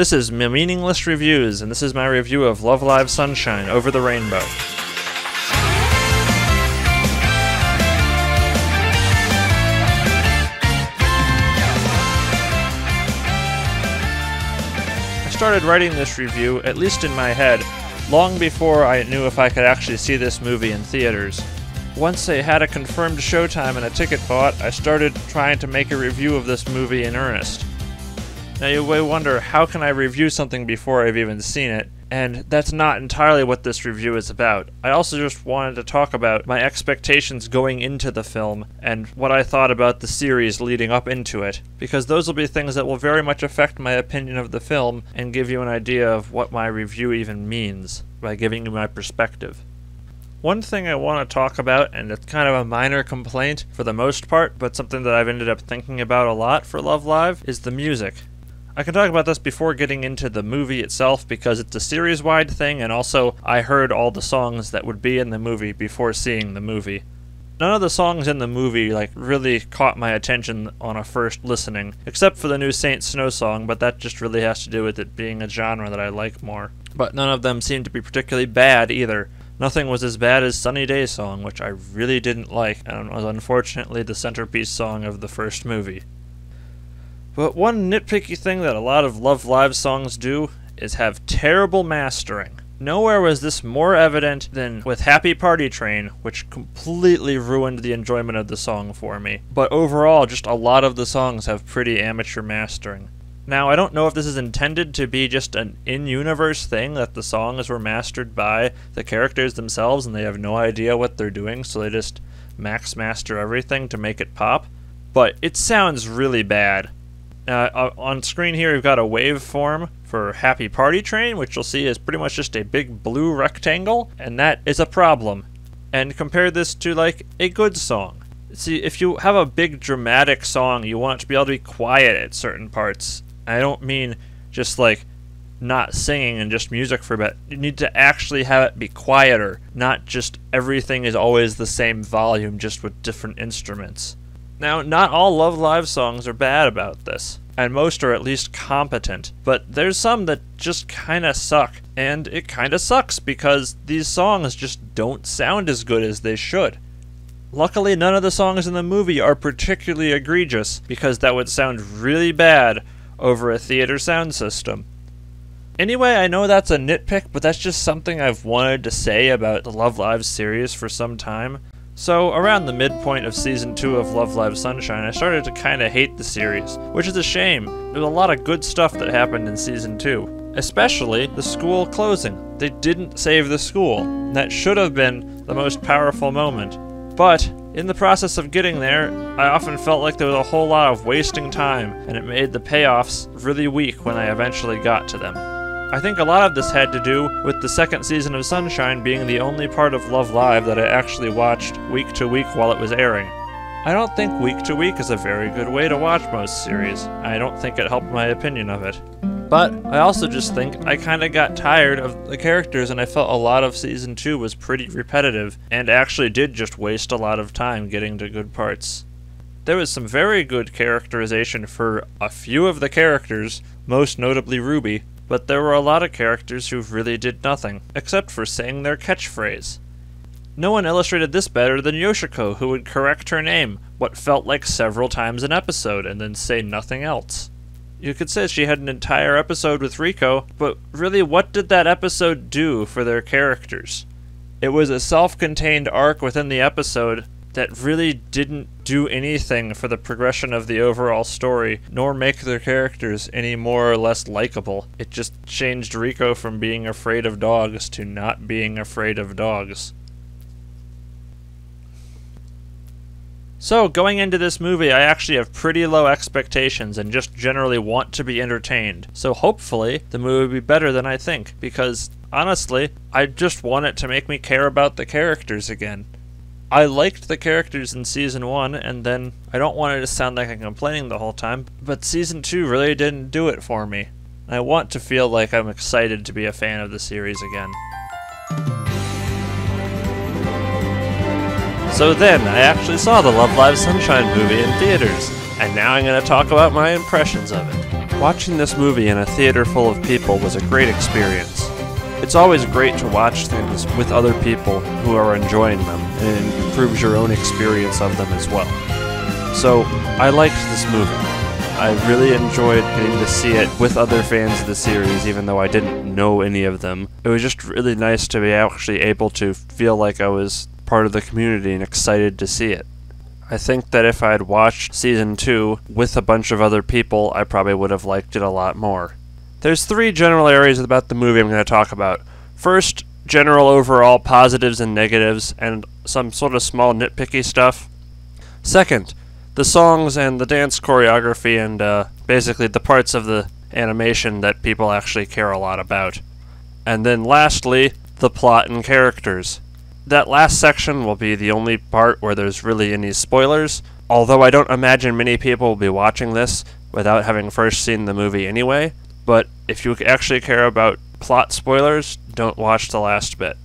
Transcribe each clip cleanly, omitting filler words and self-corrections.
This is Meaningless Reviews, and this is my review of Love Live Sunshine Over the Rainbow. I started writing this review, at least in my head, long before I knew if I could actually see this movie in theaters. Once I had a confirmed showtime and a ticket bought, I started trying to make a review of this movie in earnest. Now you may wonder, how can I review something before I've even seen it? And that's not entirely what this review is about. I also just wanted to talk about my expectations going into the film and what I thought about the series leading up into it, because those will be things that will very much affect my opinion of the film and give you an idea of what my review even means by giving you my perspective. One thing I want to talk about, and it's kind of a minor complaint for the most part, but something that I've ended up thinking about a lot for Love Live, is the music. I can talk about this before getting into the movie itself because it's a series-wide thing, and also I heard all the songs that would be in the movie before seeing the movie. None of the songs in the movie really caught my attention on a first listening, except for the new Saint Snow song, but that just really has to do with it being a genre that I like more. But none of them seemed to be particularly bad either. Nothing was as bad as Sunny Day song, which I really didn't like, and was unfortunately the centerpiece song of the first movie. But one nitpicky thing that a lot of Love Live songs do is have terrible mastering. Nowhere was this more evident than with Happy Party Train, which completely ruined the enjoyment of the song for me. But overall, just a lot of the songs have pretty amateur mastering. Now, I don't know if this is intended to be just an in-universe thing, that the songs were mastered by the characters themselves and they have no idea what they're doing, so they just master everything to make it pop. But it sounds really bad. On screen here we've got a waveform for Happy Party Train, which you'll see is pretty much just a big blue rectangle, and that is a problem. And compare this to a good song. See, if you have a big dramatic song, you want it to be able to be quiet at certain parts. I don't mean just not singing and just music for a bit. You need to actually have it be quieter, not just everything is always the same volume just with different instruments. Now, not all Love Live songs are bad about this, and most are at least competent, but there's some that just kinda suck, and it kinda sucks because these songs just don't sound as good as they should. Luckily, none of the songs in the movie are particularly egregious, because that would sound really bad over a theater sound system. Anyway, I know that's a nitpick, but that's just something I've wanted to say about the Love Live series for some time. So, around the midpoint of Season 2 of Love Live Sunshine, I started to kinda hate the series, which is a shame. There's a lot of good stuff that happened in Season 2, especially the school closing. They didn't save the school, and that should have been the most powerful moment. But, in the process of getting there, I often felt like there was a whole lot of wasting time, and it made the payoffs really weak when I eventually got to them. I think a lot of this had to do with the second season of Sunshine being the only part of Love Live that I actually watched week to week while it was airing. I don't think week to week is a very good way to watch most series. I don't think it helped my opinion of it. But I also just think I kinda got tired of the characters, and I felt a lot of Season 2 was pretty repetitive, and actually did just waste a lot of time getting to good parts. There was some very good characterization for a few of the characters, most notably Ruby, but there were a lot of characters who really did nothing, except for saying their catchphrase. No one illustrated this better than Yoshiko, who would correct her name what felt like several times an episode, and then say nothing else. You could say she had an entire episode with Riko, but really what did that episode do for their characters? It was a self-contained arc within the episode that really didn't do anything for the progression of the overall story, nor make their characters any more or less likable. It just changed Riko from being afraid of dogs to not being afraid of dogs. So, going into this movie, I actually have pretty low expectations and just generally want to be entertained. So hopefully, the movie will be better than I think, because, honestly, I just want it to make me care about the characters again. I liked the characters in Season 1, and then I don't want it to sound like I'm complaining the whole time, but Season 2 really didn't do it for me. I want to feel like I'm excited to be a fan of the series again. So then, I actually saw the Love Live Sunshine movie in theaters, and now I'm going to talk about my impressions of it. Watching this movie in a theater full of people was a great experience. It's always great to watch things with other people who are enjoying them, and it improves your own experience of them as well. So, I liked this movie. I really enjoyed getting to see it with other fans of the series, even though I didn't know any of them. It was just really nice to be actually able to feel like I was part of the community and excited to see it. I think that if I had watched Season 2 with a bunch of other people, I probably would have liked it a lot more. There's 3 general areas about the movie I'm going to talk about. First, general overall positives and negatives, and some sort of small nitpicky stuff. Second, the songs and the dance choreography and basically the parts of the animation that people actually care a lot about. And then lastly, the plot and characters. That last section will be the only part where there's really any spoilers, although I don't imagine many people will be watching this without having first seen the movie anyway, but if you actually care about plot spoilers, don't watch the last bit.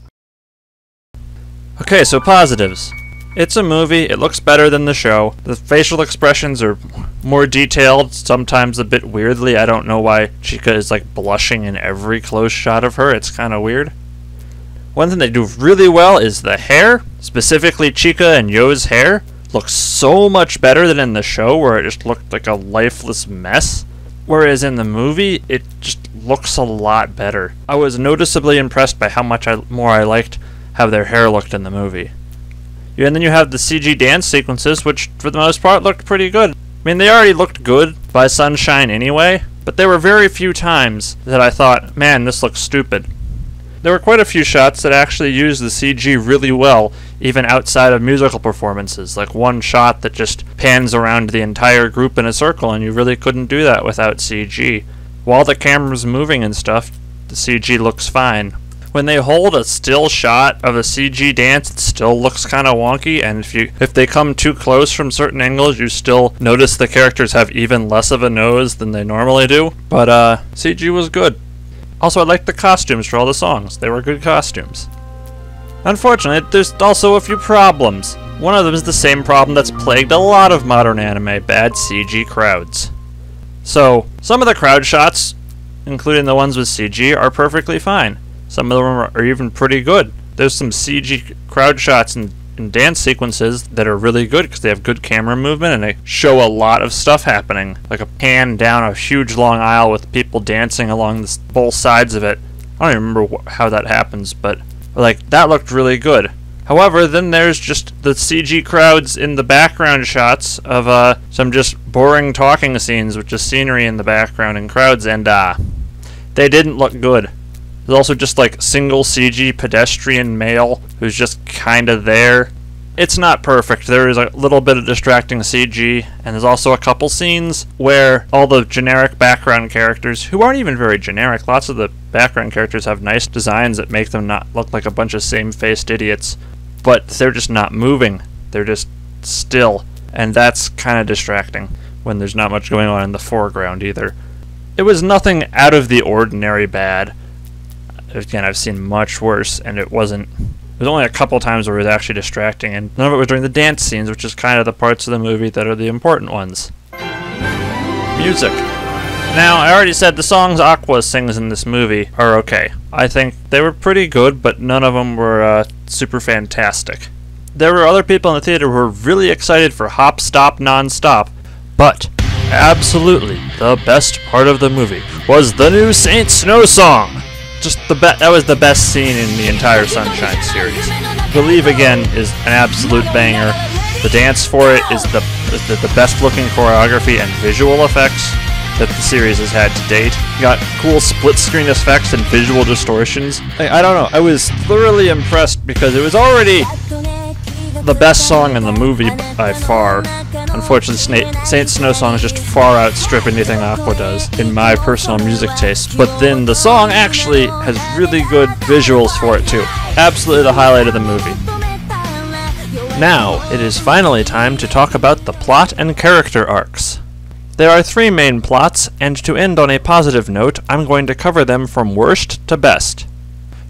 Okay, so positives. It's a movie, it looks better than the show. The facial expressions are more detailed, sometimes a bit weirdly. I don't know why Chica is like blushing in every close shot of her, it's kinda weird. One thing they do really well is the hair, specifically Chica and Yo's hair, looks so much better than in the show where it just looked like a lifeless mess. Whereas in the movie, it just looks a lot better. I was noticeably impressed by how much more I liked how their hair looked in the movie. And then you have the CG dance sequences, which for the most part looked pretty good. I mean, they already looked good by Sunshine anyway, but there were very few times that I thought, man, this looks stupid. There were quite a few shots that actually used the CG really well, even outside of musical performances, like one shot that just pans around the entire group in a circle, and you really couldn't do that without CG. While the camera's moving and stuff, the CG looks fine. When they hold a still shot of a CG dance, it still looks kind of wonky, and if they come too close from certain angles, you still notice the characters have even less of a nose than they normally do. But CG was good. Also, I liked the costumes for all the songs. They were good costumes. Unfortunately, there's also a few problems. One of them is the same problem that's plagued a lot of modern anime, bad CG crowds. So, some of the crowd shots, including the ones with CG, are perfectly fine. Some of them are even pretty good. There's some CG crowd shots and dance sequences that are really good because they have good camera movement and they show a lot of stuff happening. Like a pan down a huge long aisle with people dancing along both sides of it. I don't even remember how that happens, but like that looked really good. However, then there's just the CG crowds in the background shots of some just boring talking scenes with just scenery in the background and crowds, and they didn't look good. There's also just like single CG pedestrian male who's just kind of there. It's not perfect. There is a little bit of distracting CG, and there's also a couple scenes where all the generic background characters, who aren't even very generic, lots of the background characters have nice designs that make them not look like a bunch of same-faced idiots, but they're just not moving. They're just still, and that's kind of distracting when there's not much going on in the foreground either. It was nothing out of the ordinary bad. Again, I've seen much worse, and it was only a couple times where it was actually distracting, and none of it was during the dance scenes, which is kind of the parts of the movie that are the important ones. Music. Now, I already said the songs Aqua sings in this movie are okay. I think they were pretty good, but none of them were super fantastic. There were other people in the theater who were really excited for Hop Stop Non-Stop, but absolutely the best part of the movie was the new Saint Snow song! That was the best scene in the entire Sunshine series. Believe Again is an absolute banger. The dance for it is the best looking choreography and visual effects that the series has had to date. You got cool split screen effects and visual distortions. I don't know, I was thoroughly impressed because it was already the best song in the movie by far. Unfortunately, Saint Snow songs just far outstrip anything Aqua does, in my personal music taste. But then the song actually has really good visuals for it too. Absolutely the highlight of the movie. Now, it is finally time to talk about the plot and character arcs. There are 3 main plots, and to end on a positive note, I'm going to cover them from worst to best.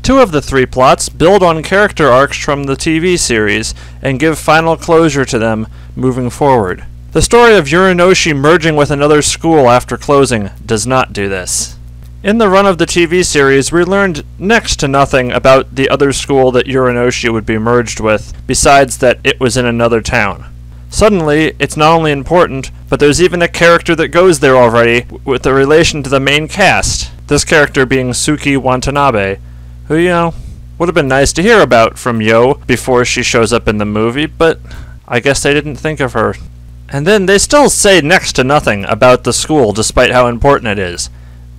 2 of the 3 plots build on character arcs from the TV series and give final closure to them moving forward. The story of Uranoshi merging with another school after closing does not do this. In the run of the TV series, we learned next to nothing about the other school that Uranoshi would be merged with, besides that it was in another town. Suddenly, it's not only important, but there's even a character that goes there already, with a relation to the main cast. This character being Suki Watanabe, who, would have been nice to hear about from Yo before she shows up in the movie, but I guess they didn't think of her. And then they still say next to nothing about the school, despite how important it is.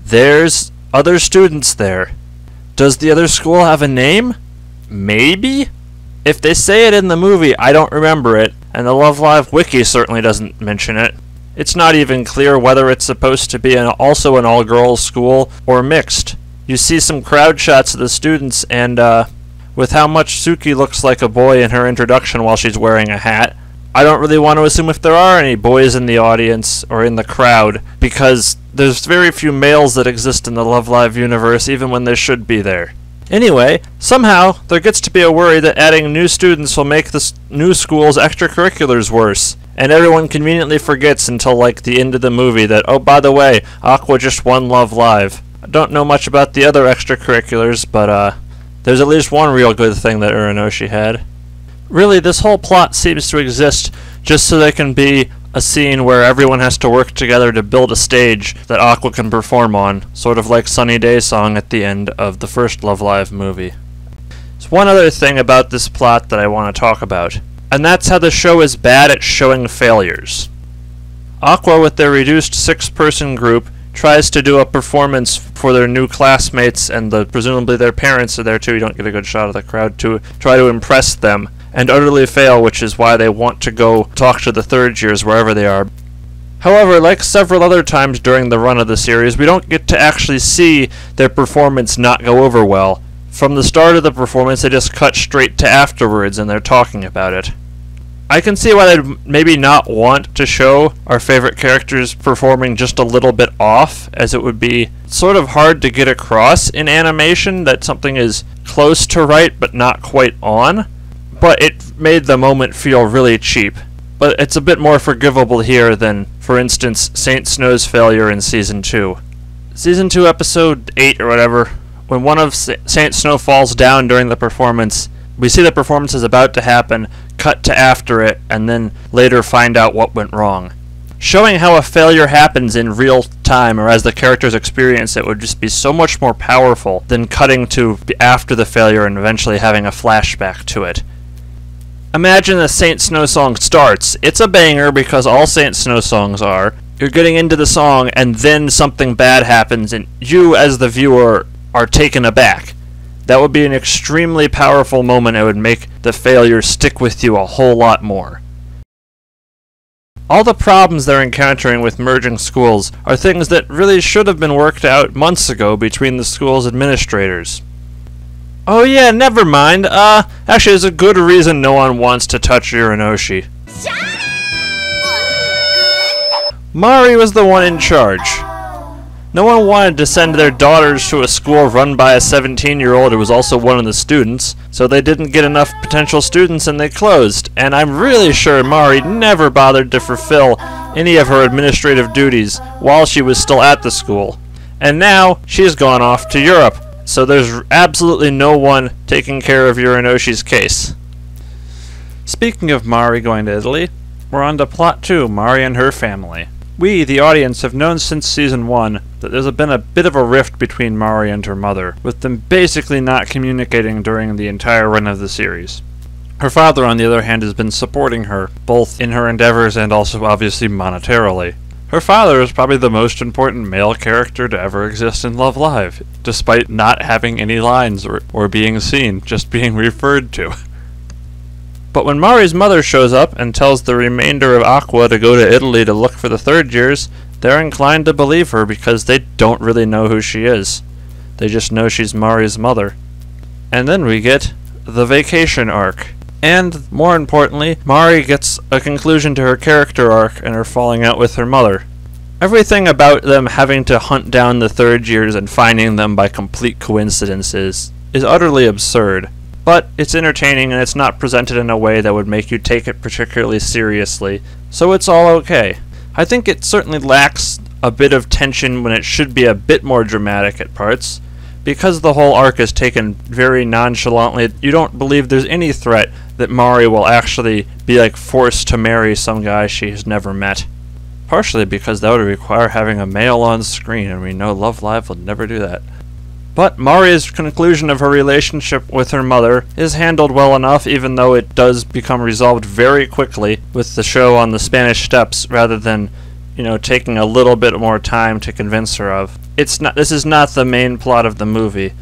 There's other students there. Does the other school have a name? Maybe? If they say it in the movie, I don't remember it, and the Love Live wiki certainly doesn't mention it. It's not even clear whether it's supposed to be also an all-girls school or mixed. You see some crowd shots of the students, and with how much Suki looks like a boy in her introduction while she's wearing a hat, I don't really want to assume if there are any boys in the audience or in the crowd, because there's very few males that exist in the Love Live universe, even when they should be there. Anyway, somehow, there gets to be a worry that adding new students will make the new school's extracurriculars worse, and everyone conveniently forgets until like the end of the movie that, oh, by the way, Aqua just won Love Live. I don't know much about the other extracurriculars, but there's at least one real good thing that Uranoshi had. Really, this whole plot seems to exist just so there can be a scene where everyone has to work together to build a stage that Aqua can perform on, sort of like Sunny Day Song at the end of the first Love Live movie. There's one other thing about this plot that I want to talk about, and that's how the show is bad at showing failures. Aqua, with their reduced 6-person group, tries to do a performance for their new classmates, and presumably their parents are there too. You don't get a good shot of the crowd to try to impress them, and utterly fail, which is why they want to go talk to the third years wherever they are. However, like several other times during the run of the series, we don't get to actually see their performance not go over well. From the start of the performance, they just cut straight to afterwards, and they're talking about it. I can see why they'd maybe not want to show our favorite characters performing just a little bit off, as it would be sort of hard to get across in animation that something is close to right but not quite on. But it made the moment feel really cheap. But it's a bit more forgivable here than, for instance, Saint Snow's failure in Season 2. Season 2, Episode 8 or whatever, when one of Saint Snow falls down during the performance, we see the performance is about to happen, cut to after it, and then later find out what went wrong. Showing how a failure happens in real time, or as the characters experience it, would just be so much more powerful than cutting to after the failure and eventually having a flashback to it. Imagine the Saint Snow song starts. It's a banger because all Saint Snow songs are. You're getting into the song and then something bad happens and you as the viewer are taken aback. That would be an extremely powerful moment. It would make the failure stick with you a whole lot more. All the problems they're encountering with merging schools are things that really should have been worked out months ago between the school's administrators. Oh yeah, never mind. Actually, there's a good reason no one wants to touch Uranoshi. Mari was the one in charge. No one wanted to send their daughters to a school run by a 17-year-old who was also one of the students, so they didn't get enough potential students and they closed. And I'm really sure Mari never bothered to fulfill any of her administrative duties while she was still at the school. And now, she's gone off to Europe. So there's absolutely no one taking care of Uranoshi's case. Speaking of Mari going to Italy, we're on to Plot 2, Mari and her family. We, the audience, have known since Season 1 that there's been a bit of a rift between Mari and her mother, with them basically not communicating during the entire run of the series. Her father, on the other hand, has been supporting her, both in her endeavors and also obviously monetarily. Her father is probably the most important male character to ever exist in Love Live, despite not having any lines or being seen, just being referred to. But when Mari's mother shows up and tells the remainder of Aqua to go to Italy to look for the third years, they're inclined to believe her because they don't really know who she is. They just know she's Mari's mother. And then we get the vacation arc. And, more importantly, Mari gets a conclusion to her character arc and her falling out with her mother. Everything about them having to hunt down the third years and finding them by complete coincidences is utterly absurd. But it's entertaining and it's not presented in a way that would make you take it particularly seriously, so it's all okay. I think it certainly lacks a bit of tension when it should be a bit more dramatic at parts. Because the whole arc is taken very nonchalantly, you don't believe there's any threat that Mari will actually be like forced to marry some guy she's never met. Partially because that would require having a male on screen, and we know Love Live will never do that. But Mari's conclusion of her relationship with her mother is handled well enough, even though it does become resolved very quickly with the show on the Spanish Steps rather than, taking a little bit more time to convince her of. This is not the main plot of the movie.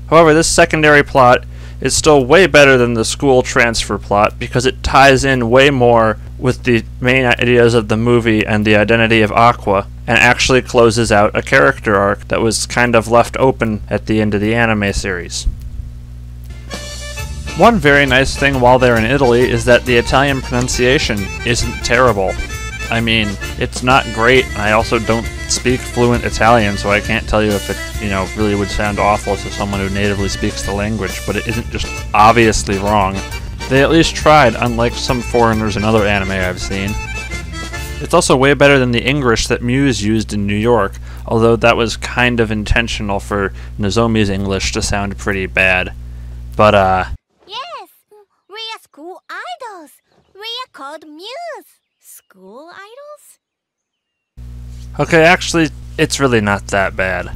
However, this secondary plot is still way better than the school transfer plot because it ties in way more with the main ideas of the movie and the identity of Aqua, and actually closes out a character arc that was kind of left open at the end of the anime series. One very nice thing while they're in Italy is that the Italian pronunciation isn't terrible. I mean, it's not great, and I also don't speak fluent Italian, so I can't tell you if it, really would sound awful to someone who natively speaks the language, but it isn't just obviously wrong. They at least tried, unlike some foreigners in other anime I've seen. It's also way better than the English that Muse used in New York, although that was kind of intentional for Nozomi's English to sound pretty bad. But, Yes, we are school idols. We are called Muse. School idols? okay, actually, it's really not that bad.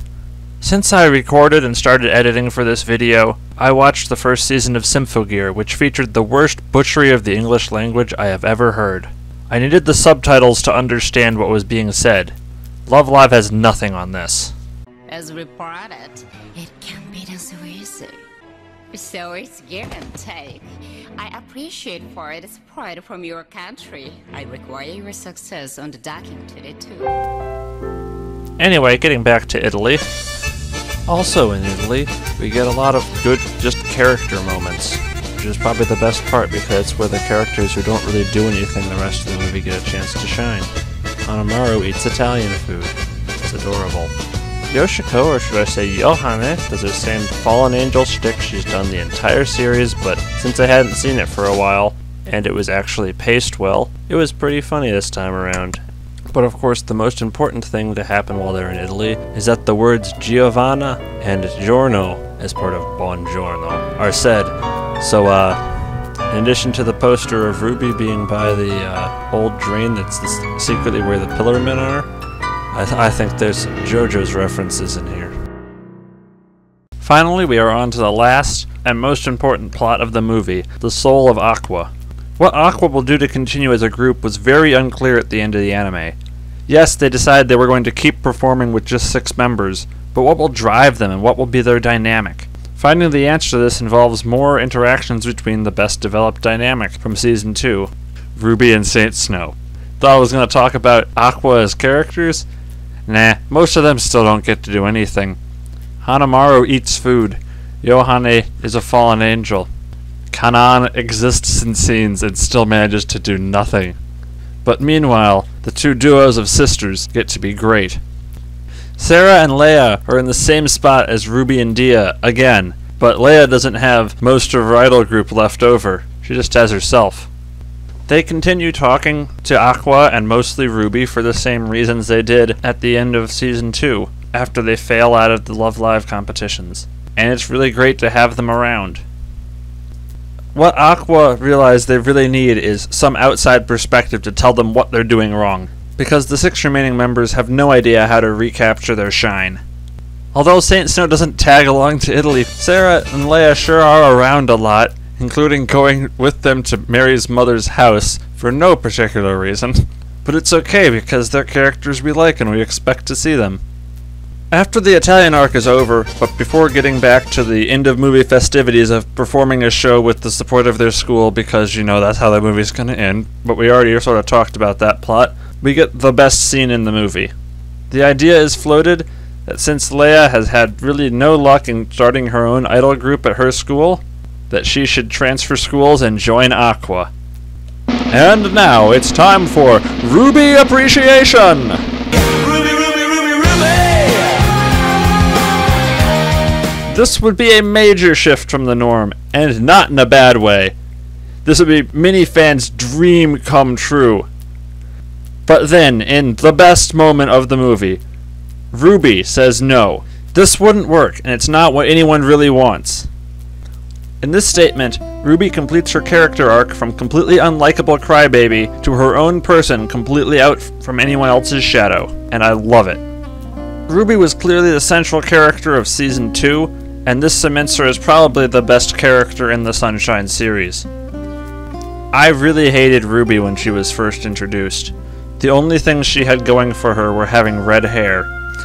Since I recorded and started editing for this video, I watched the first season of Symphogear, which featured the worst butchery of the English language I have ever heard. I needed the subtitles to understand what was being said. Love Live has nothing on this. As reported, it can be done so easy. So it's give and take. I appreciate for the support from your country. I require your success on the docking today too. Anyway, getting back to Italy. Also in Italy, we get a lot of good just character moments, which is probably the best part because it's where the characters who don't really do anything the rest of the movie get a chance to shine. Hanamaru eats Italian food. It's adorable. Yoshiko, or should I say Yohane, does her same fallen angel shtick she's done the entire series, but since I hadn't seen it for a while, and it was actually paced well, it was pretty funny this time around. But of course, the most important thing to happen while they're in Italy is that the words Giovanna and Giorno, as part of Buongiorno, are said. So, in addition to the poster of Ruby being by the old drain that's secretly where the Pillar Men are, I think there's some JoJo's references in here. Finally, we are on to the last and most important plot of the movie, the soul of Aqua. What Aqua will do to continue as a group was very unclear at the end of the anime. Yes, they decided they were going to keep performing with just 6 members, but what will drive them and what will be their dynamic? Finding the answer to this involves more interactions between the best developed dynamic from Season 2, Ruby and Saint Snow. Thought I was going to talk about Aqua as characters? Nah, most of them still don't get to do anything. Hanamaru eats food. Yohane is a fallen angel. Kanan exists in scenes and still manages to do nothing. But meanwhile, the 2 duos of sisters get to be great. Sarah and Leia are in the same spot as Ruby and Dia again, but Leia doesn't have most of her idol group left over. She just has herself. They continue talking to Aqua and mostly Ruby for the same reasons they did at the end of Season 2, after they fail out of the Love Live competitions. And it's really great to have them around. What Aqua realize they really need is some outside perspective to tell them what they're doing wrong, because the 6 remaining members have no idea how to recapture their shine. Although Saint Snow doesn't tag along to Italy, Sarah and Leia sure are around a lot, including going with them to Mary's mother's house for no particular reason. But it's okay because they're characters we like and we expect to see them. After the Italian arc is over, but before getting back to the end-of-movie festivities of performing a show with the support of their school, because, that's how the movie's gonna end, but we already sort of talked about that plot, we get the best scene in the movie. The idea is floated that since Leia has had really no luck in starting her own idol group at her school, that she should transfer schools and join Aqua. And now it's time for Ruby Appreciation! This would be a major shift from the norm, and not in a bad way. This would be many fans' dream come true. But then, in the best moment of the movie, Ruby says no. This wouldn't work, and it's not what anyone really wants. In this statement, Ruby completes her character arc from completely unlikable crybaby to her own person completely out from anyone else's shadow, and I love it. Ruby was clearly the central character of Season 2, and this cements her as probably the best character in the Sunshine series. I really hated Ruby when she was first introduced. The only things she had going for her were having red hair,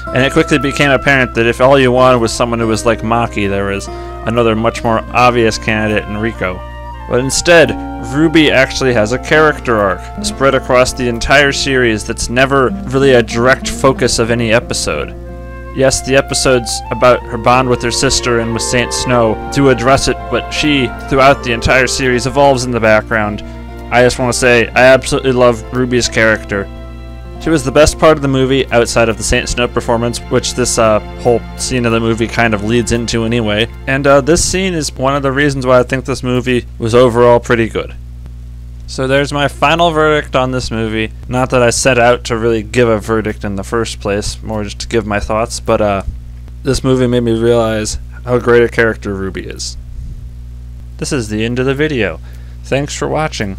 and it quickly became apparent that if all you wanted was someone who was like Maki, there was another much more obvious candidate in Rico. But instead, Ruby actually has a character arc spread across the entire series that's never really a direct focus of any episode. Yes, the episodes about her bond with her sister and with Saint Snow do address it, but she, throughout the entire series, evolves in the background. I just want to say, I absolutely love Ruby's character. She was the best part of the movie outside of the Saint Snow performance, which this whole scene of the movie kind of leads into anyway. And this scene is one of the reasons why I think this movie was overall pretty good. So there's my final verdict on this movie. Not that I set out to really give a verdict in the first place, more just to give my thoughts, but this movie made me realize how great a character Ruby is. This is the end of the video. Thanks for watching.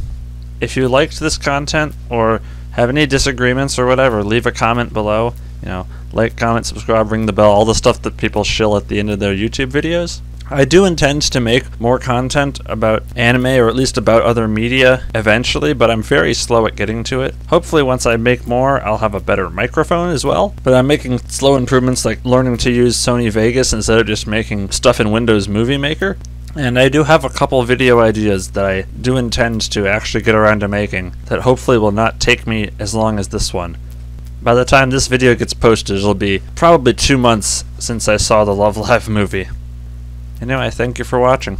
If you liked this content, or have any disagreements or whatever, leave a comment below. You know, like, comment, subscribe, ring the bell, all the stuff that people shill at the end of their YouTube videos. I do intend to make more content about anime, or at least about other media eventually, but I'm very slow at getting to it. Hopefully once I make more, I'll have a better microphone as well. But I'm making slow improvements, like learning to use Sony Vegas instead of just making stuff in Windows Movie Maker. And I do have a couple video ideas that I do intend to actually get around to making that hopefully will not take me as long as this one. By the time this video gets posted, it'll be probably 2 months since I saw the Love Live movie. Anyway, thank you for watching.